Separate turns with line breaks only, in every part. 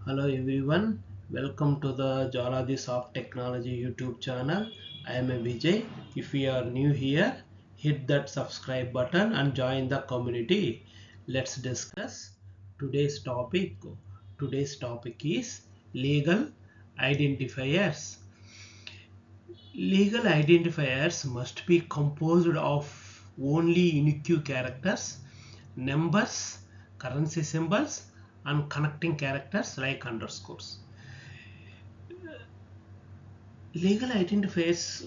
Hello everyone, welcome to the Jaladhi Soft Technology YouTube channel. I am Vijay. If you are new here, hit that subscribe button and join the community. Let's discuss today's topic. Today's topic is legal identifiers. Legal identifiers must be composed of only unique characters, numbers, currency symbols, and connecting characters like underscores. Legal identifiers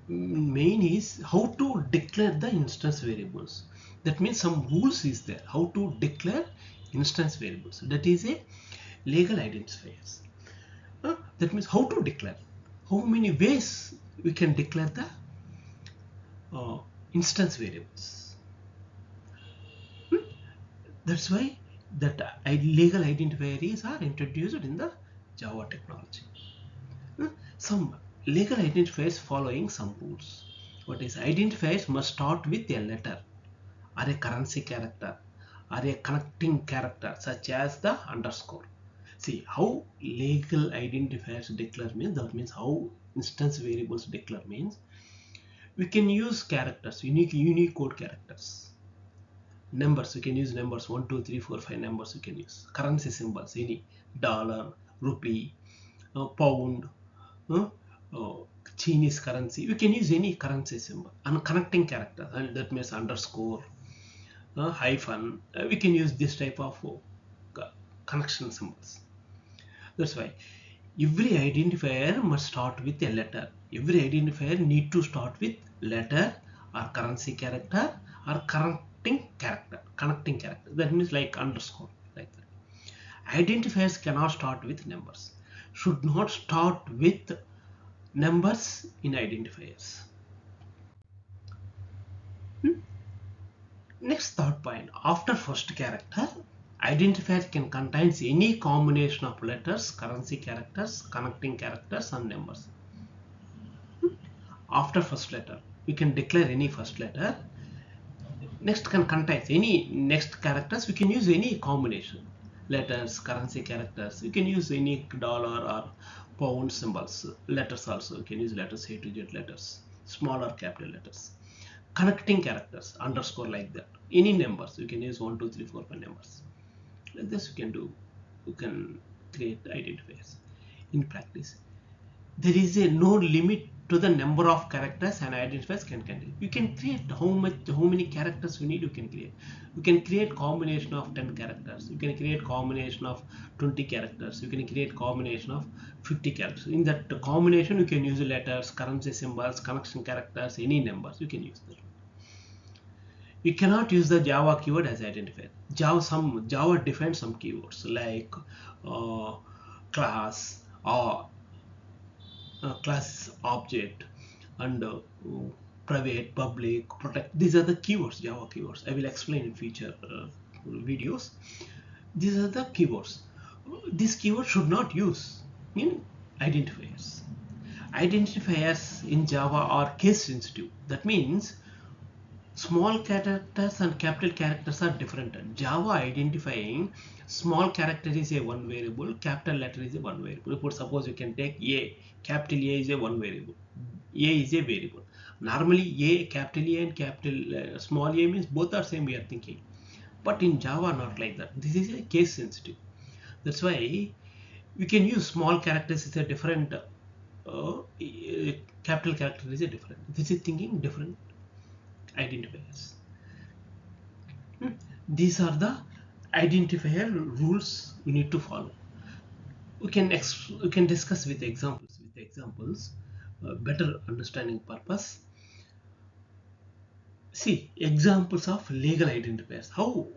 main is how to declare the instance variables. That means some rules is there how to declare instance variables. That is a legal identifiers. That means how to declare, how many ways we can declare the instance variables. That's why that legal identifiers are introduced in the Java technology. Some legal identifiers following some rules. What is identifiers must start with a letter or a currency character or a connecting character such as the underscore. See how legal identifiers declare means, that means how instance variables declare means we can use characters, unique code characters. Numbers, we can use numbers 1 2 3 4 5 numbers we can use. Currency symbols, any dollar, rupee, pound, uh, uh, Chinese currency, we can use any currency symbol. And connecting character, and that means underscore, hyphen, we can use this type of connection symbols. That's why every identifier must start with a letter. Every identifier need to start with letter or currency character or connecting character. That means like underscore, like that. Identifiers cannot start with numbers, should not start with numbers in identifiers. Next third point, after first character, identifier can contain any combination of letters, currency characters, connecting characters and numbers. After first letter, we can declare any first letter. Next can contain any next characters, we can use any combination. Letters, currency characters, we can use any dollar or pound symbols. Letters also, we can use letters, A to Z letters, small or capital letters. Connecting characters, underscore, like that. Any numbers, you can use 1 2 3 4 5 numbers. Like this you can do, you can create identifiers. In practice, there is a no limit to the number of characters and identifiers can contain. You can create how many characters you need, you can create. You can create combination of 10 characters, you can create combination of 20 characters, you can create combination of 50 characters. In that combination you can use letters, currency symbols, connection characters, any numbers you can use that. We cannot use the Java keyword as identifier. Java defines some keywords like class or class object and private, public, protect. These are the keywords, Java keywords. I will explain in future videos. These are the keywords. This keyword should not use in identifiers. Identifiers in Java are case sensitive. That means small characters and capital characters are different. Java identifying small character is a one variable, capital letter is a one variable. Suppose you can take A, capital A is a one variable, A is a variable. Normally A, capital A and capital small a means both are same, we are thinking. But in Java not like that. This is a case sensitive. That's why we can use small characters is a different, capital character is a different. This is thinking different identifiers. These are the identifier rules we need to follow. We can discuss with examples. Better understanding purpose. See examples of legal identifiers. How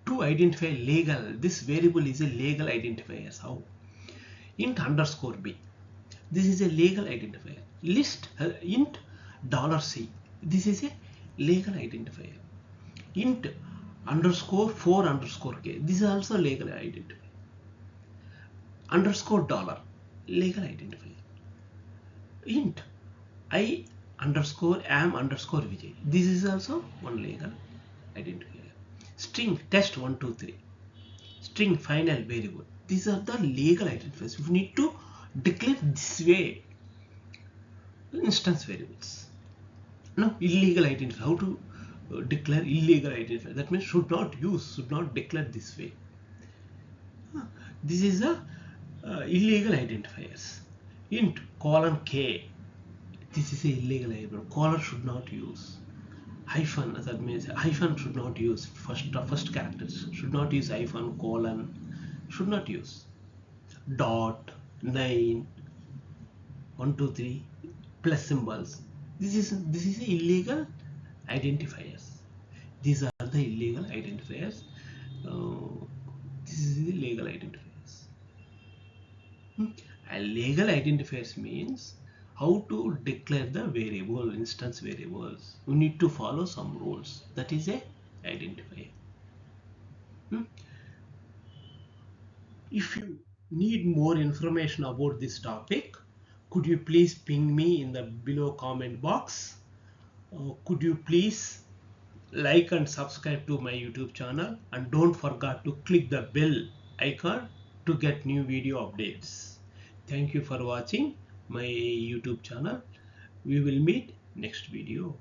to identify legal? This variable is a legal identifier. How? Int underscore b. This is a legal identifier. List int $C. This is a legal identifier. Int underscore 4 underscore k. This is also legal identifier. Underscore dollar, legal identifier. Int I underscore am underscore Vijay. This is also one legal identifier. String test 1 2 3. String final variable. These are the legal identifiers. We need to declare this way instance variables. Now, illegal identifier. How to declare illegal identifier? That means should not use, should not declare this way. This is a illegal identifiers. Int colon k. This is a illegal identifier. Colon should not use. Hyphen, that means hyphen should not use. First characters should not use hyphen, colon should not use. Dot, 9, 1, 2, 3 plus symbols. This is illegal identifiers. These are the illegal identifiers. This is the legal identifiers. And legal identifiers means how to declare the variable, instance variables. You need to follow some rules. That is a identifier. If you need more information about this topic, could you please ping me in the below comment box? Could you please like and subscribe to my YouTube channel, and don't forget to click the bell icon to get new video updates. Thank you for watching my YouTube channel. We will meet next video.